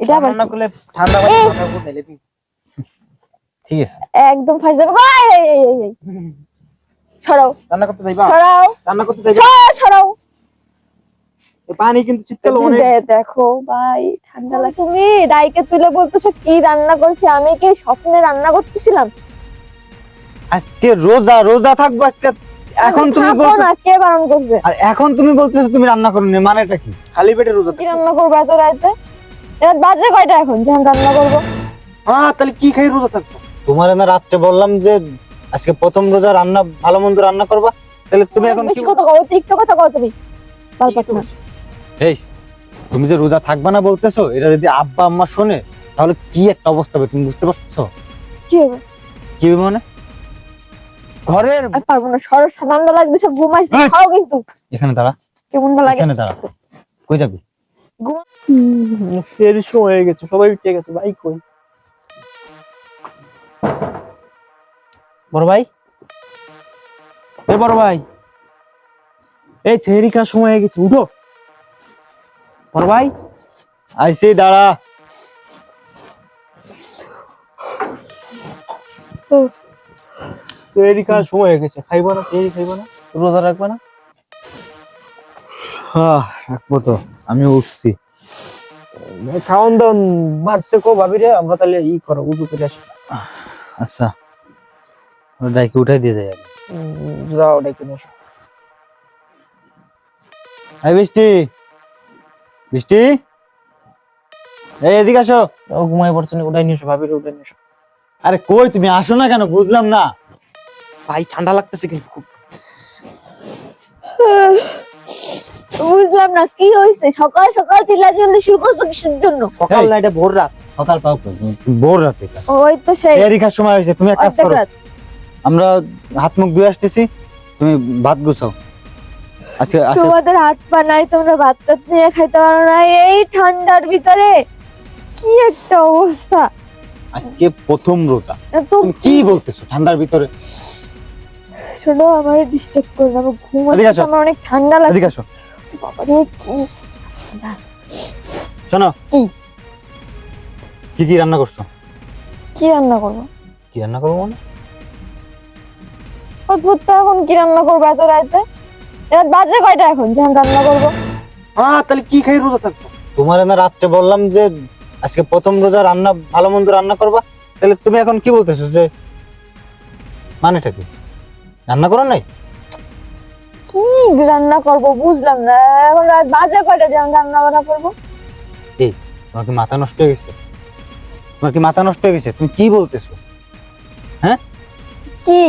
এটা আবার রান্না করলে ঠান্ডা পানি মাথা উপর ঢেলে দিই। ঠিক আছে, একদম ফাঁস যাবে। এই সরাও রান্না করতে যাইবা? সরাও রান্না করতে যাইবা? সরাও। এই পানি কিন্তু শীতকালে অনেক। দেখো ভাই ঠান্ডা লাগে। তুমি রাইকে তুলে বলতেছো কি রান্না করছি, আমি কি স্বপ্নে রান্না করতেছিলাম? আজকে রোজা, রোজা থাকবো আজকে। এখন তুমি থাকো বলছো না, কে বারণ করছে? আর এখন তুমি বলতেছো তুমি রান্না করোনি, মানেটা কি? খালি পেটে রোজা কি থাকবো। রান্না করবো এত রাতে? এবার বাজে কয়টা এখন যে আমি রান্না করবো? হ্যাঁ, তাহলে কি খাই রোজা থাকবো? তোমার না রাত্রে বললাম যে আজকে প্রথম রোজা, রান্না ভালো মন্দ রান্না করবা, তাহলে তুমি এখন কি? বেশি কথা কও, অতিরিক্ত কথা কও তুমি। পাল্পাত না। এই তুমি যে রোজা থাকবা না বলতেছো, এটা যদি আব্বা আম্মা শোনে তাহলে কি একটা অবস্থা হবে, তুমি বুঝতে পারছো? কি হবে? কি হবে মানে? ঘরের আর পারবো না, সরো ঠান্ডা লাগতেছে, ঘুমাইছি এই! খাও কিন্তু এখানে দাঁড়া, কেমন লাগে। এখানে দাঁড়া। কই যাবি? শের সময় হয়ে গেছে, সবাই উঠে গেছে, ভাই কই? বড় ভাই, এ বড় ভাই, এই ছেড়িকার সময় হয়ে গেছে, উঠো। বড় ভাই, আইসি, দাঁড়া। ছেড়িকার সময় হয়ে গেছে, খাইবা না? ছেড়ি খাইবা না? রোজা রাখবা না? রাখবো তো, আমি উঠছি। খাওয়ান দাওয়ান বাড়তে কো ভাবি রে, আমরা তাহলে ই করো, উজু করে আসি। আচ্ছা, ডাইকে উঠাই দিয়ে যাই আগে। যাও ডেকে নিয়ে এসো। এই বৃষ্টি, বৃষ্টি, এই এদিকে আসো। ও ঘুমাই পড়ছে না, উঠাই নিয়ে এসো, ভাবি রে উঠাই নিয়ে এসো। আরে কই তুমি আসো না কেন, বুঝলাম না। ভাই ঠান্ডা লাগতেছে কিন্তু খুব। বুঝলাম না কি হয়েছে, সকাল সকাল চিল্লাচিল্লি শুরু করছো কিসের জন্য? সকাল এই! না, এটা ভোর রাত। সকাল পাও ভোর রাতে ওই তো সেই এরিখার সময় হয়েছে, তুমি এক কাজ অর্ধেক করো, রাত। আমরা হাত মুখ ধুয়ে আসতেছি, তুমি ভাত গুছাও। আচ্ছা আচ্ছা, তোমাদের হাত পা নাই, তোমরা ভাত টাত নিয়ে খাইতে পারো না এই ঠান্ডার ভিতরে? কি একটা অবস্থা। আজকে প্রথম রোজা, তো তুমি কি বলতেছো ঠান্ডার ভিতরে? শোনো, আমার ডিস্টার্ব করো না, আমার ঘুম এদিকে আসছে, আসো। আমার অনেক ঠান্ডা লাগে। এদিকে আসো, বাবারে কি শোনো। কি? কি কি রান্না করছো? কি রান্না করবো? কি রান্না করবো মানে? অদ্ভুত তো, এখন কি রান্না করবো এত রাতে? এবার বাজে কয়টা এখন যে আমি রান্না করবো? হ্যাঁ, তাহলে কি খাই রোজা থাকবো? তোমার না রাত্রে বললাম যে আজকে প্রথম রোজা, রান্না ভালো মন্দ রান্না করবা, তাহলে তুমি এখন কি বলতেছো যে মানেটা কি? রান্না করো নাই? কি রান্না করবো বুঝলাম না, এখন রাত বাজে কয়টা যে আমি রান্না বান্না করবো? তোমার কি মাথা নষ্ট হয়ে গেছে? তোমার কি মাথা নষ্ট হয়ে গেছে? তুমি কি বলতেছো? কি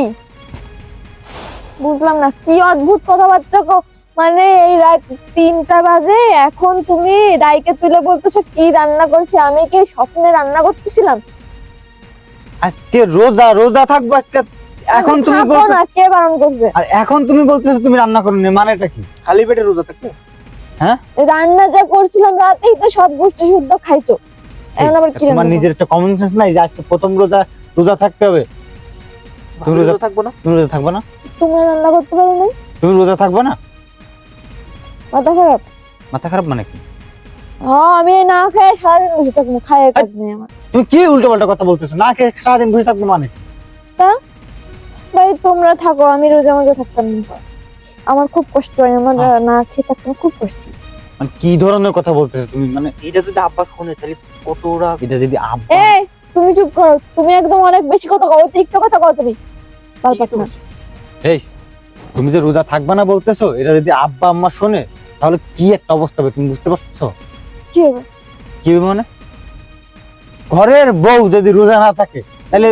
বুঝলাম না, কি অদ্ভুত কথাবার্তা মানে এই রাত 3টা বাজে, এখন তুমি রাইকে তুলে বলতেছো কি রান্না করছি, আমি কি স্বপ্নে রান্না করতেছিলাম? আজকে রোজা, রোজা থাকবো আজকে। এখন তুমি থাকো বলছো না, কে বারণ করছে? আর এখন তুমি বলতেছো তুমি রান্না করোনি, মানেটা কি? খালি পেটে রোজা থাকবো? রান্না যা করছিলাম রাতেই তো সব গোষ্ঠী শুদ্ধ খাইছো, এখন আবার কি তোমার রান্না নিজের একটা কমন সেন্স নাই যে আজকে প্রথম রোজা, রোজা থাকতে হবে? ভাবি রোজা থাকবো না? তুমি রোজা থাকবে না? করবো? তুমি রান্না করতে পারো না? তুমি রোজা থাকবে না? মাথা খারাপ? মাথা খারাপ মানে কি? হ্যাঁ, আমি না খেয়ে সারাদিন বসে থাকবো, খায় কাজ নেই আমার। তুমি কি উল্টো পাল্টা কথা বলতেছো? না খেয়ে সারাদিন বসে থাকবো মানে কি? ভাই তোমরা থাকো, আমি রোজা মজা থাকতাম না, আমার খুব কষ্ট হয়, আমার না খেয়ে থাকতে আমার খুব কষ্ট হয়। মানে কি ধরনের কথা বলতেছো তুমি? মানে এটা যদি আব্বা শোনে তাহলে কত ওরা। এটা যদি আব্বা, এই তুমি চুপ করো, তুমি একদম অনেক বেশি কথা কও, অতিরিক্ত কথা কও তুমি। পাল্পাত না। এই তুমি যে রোজা থাকবে না বলতেছো, এটা যদি আব্বা আম্মা শোনে তাহলে কি একটা অবস্থা হবে, তুমি বুঝতে পারছো? কি হবে? কি হবে মানে? ঘরের বউ যদি রোজা না থাকে তাহলে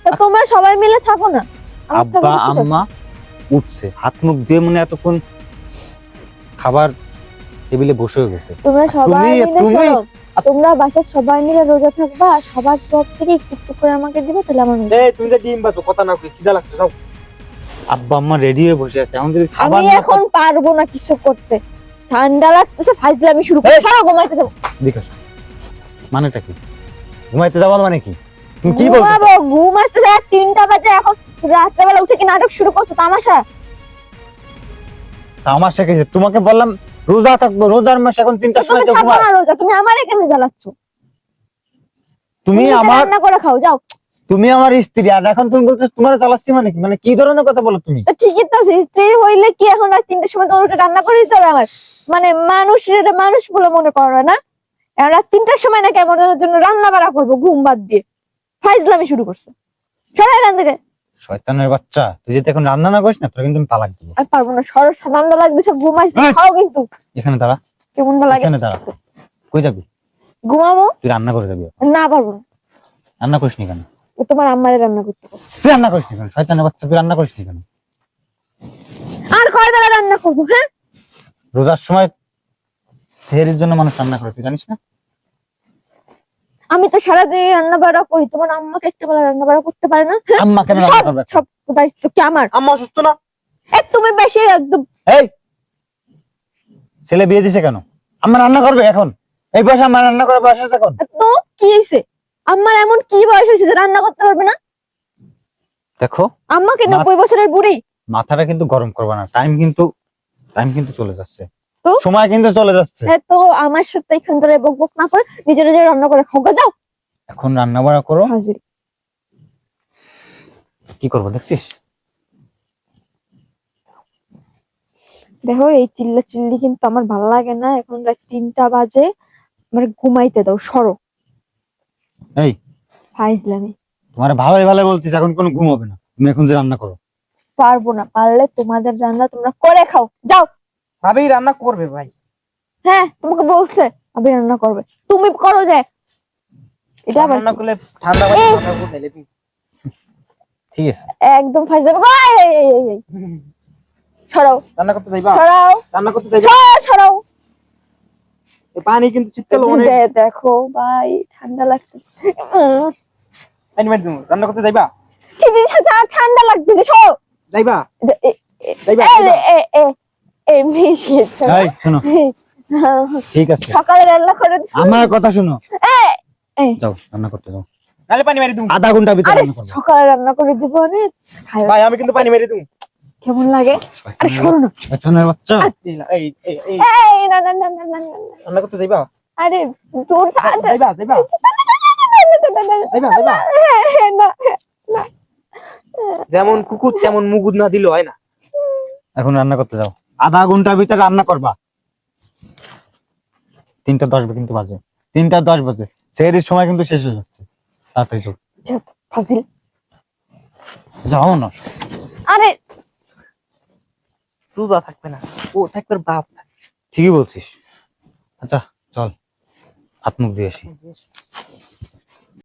তা তোমরা সবাই মিলে থাকো না, আমার আব্বা থাকলে কি হবে? আম্মা উঠছে, হাত মুখ দিয়ে মনে এতক্ষণ খাবার টেবিলে বসে গেছে। তোমরা সবাই মিলে তুমি- শোনো, তোমরা বাসার সবাই মিলে রোজা থাকবা, আর সবার সব থেকে একটু একটু করে আমাকে দিবে, তাহলে আমার মনে হয়। এই তুমি তো ডিম বাতো, কথা না কই, খিদা লাগছে, যাও। আব্বা আম্মা রেডি হয়ে বসে আছে, এখন যদি খাবার আমি না এখন পারবো না কিছু করতে, ঠান্ডা লাগতেছে, ফাজলামি শুরু করে সারা ঘুমাইতে যাবো। দেখাস মানেটা কি? ঘুমাইতে যাওয়ার মানে কি? তুমি কি বলছো? ঘুমাবো, ঘুম আসতেছে, রাত 3টা বাজে, এখন রাত্রেবেলা উঠে কি নাটক শুরু করছো, তামাশা? আমার শেখেছে, তোমাকে বললাম রোজা থাকবো, রোজার মাস, এখন 3টার তুমি সময় কেউ থাকো ঘুমায়? না রোজা, তুমি আমার এখানে জ্বালাচ্ছ। তুমি নিজে আমার রান্না করে খাও যাও। তুমি আমার স্ত্রী, আর এখন তুমি বলছো তোমার চালাচ্ছি, মানে কি? মানে কি ধরনের কথা বলো তুমি? তো ঠিকই তো, স্ত্রী হইলে কি এখন রাত 3টার সময় তোমাকে রান্না করে দিতে হবে আমার? মানে মানুষের মানুষ বলে মনে করো না? এখন রাত 3টার সময় নাকি আমার জন্য রান্না বাড়া করবো ঘুম বাদ দিয়ে? ফাইজলামি শুরু করছে। সরাই এখান থেকে। শয়তানের বাচ্চা, তুই যদি এখন রান্না না করিস না, তোর কিন্তু আমি তালাক দিব। আর পারবো না, ঠান্ডা লাগতেছে, ঘুমাইছি, এই! খাও কিন্তু। এখানে দাঁড়া, কেমন লাগে? এখানে দাঁড়া। কই যাবি? ঘুমাবো তুই রান্না করে যাবি? না, পারবো না। রান্না করিস নি কেন? ও তোমার আম্মারে রান্না করতে হবে। তুই রান্না করিস নি কেন? শয়তানের বাচ্চা, তুই রান্না করিস নি কেন? আর কয় বেলা রান্না করবো? হ্যাঁ, রোজার সময় সেহরির জন্য মানুষ রান্না করে, তুই জানিস না? আমি তো সারাদিন রান্না বাড়া করি, তোমার আম্মাকে একটা বেলা রান্না বাড়া করতে পারে না? হ্যাঁ? আম্মা কেন রান্না সব করবে? সব দায়িত্ব কি আমার? আম্মা অসুস্থ না? তুমি বেশি একদম। এই ছেলে বিয়ে দিছে কেন? আম্মা রান্না করবে এখন? এই বয়সে আম্মা রান্না করে বয়স আছে এখন? তো কি হয়েছে? আম্মার এমন কি বয়স হয়েছে যে রান্না করতে পারবে না? দেখো, আম্মাকে 90 বছরের বুড়ি। মাথাটা কিন্তু গরম করবে না, টাইম কিন্তু চলে যাচ্ছে, তো? সময় কিন্তু চলে যাচ্ছে। হ্যাঁ, তো আমার সাথে এখান থেকে বক বক না করে নিজের নিজের রান্না করে খাও গা, যাও। এখন রান্না বাড়া করো, হাজির। কি করবো দেখছিস? দেখো, এই চিল্লা চিল্লি কিন্তু আমার ভালো লাগে না। এখন রাত 3টা বাজে, আমার ঘুমাইতে দাও, সরো। এই ফাইজলামি। তোমার ভালোই ভালো বলতিস, এখন কোনো ঘুম হবে না, তুমি এখন যে রান্না করো। পারবো না, পারলে তোমাদের রান্না তোমরা করে খাও, যাও। ভাবি রান্না করবে ভাই। হ্যাঁ, তোমাকে বলছে আমি রান্না করবে, তুমি করো যায়। এটা আবার রান্না কি? করলে ঠান্ডা পানি ঠান্ডা করে ঢেলে দিই। ঠিক আছে, একদম ফাইজলামি। এই, সরাও, রান্না করতে যাইবা? সরাও, রান্না করতে যাইবা? সরাও। এই পানি কিন্তু শীতকালে অনেক দেখো ভাই, ঠান্ডা লাগছে। পানি মারি দিমু। রান্না করতে যাইবা? কি জিনিস ঠান্ডা লাগতেছে, সরো। যাইবা? এ- এ- যাইবা? এ- যাইবা? এ- এ- এ মিশিয়েছে না? এই শোনো, ঠিক আছে, সকালে রান্না করে দিছো? আমার কথা শোনো, এই, যাও রান্না করতে যাও, নালে পানি মারি দিমু। আধা ঘন্টা ভিতরে আরে রান্না করবো। সকালে রান্না করে দিব না? খাইও। ভাই আমি কিন্তু পানি মারি দিমু। কেমন লাগে? আরে শোনো না। শয়তানের বাচ্চা, এই এই, না না না না না না। রান্না করতে যাইবা? আরে দূর যাইবা? যাইবা? যাইবা? যাইবা? না। যেমন কুকুর তেমন মুগুদ না দিলে হয় না। এখন রান্না করতে যাও, আধা ঘন্টার ভিতরে রান্না করবা। 3টা 10 কিন্তু বাজে, 3টা 10 বাজে, সেহরির সময় কিন্তু শেষ হয়ে যাচ্ছে, তাড়াতাড়ি চল। ফাজিল। যাও না, আরে রোজা থাকবে না, ও থাকবে বাপ। ঠিকই বলছিস। আচ্ছা চল, হাত মুখ দিয়ে আসি।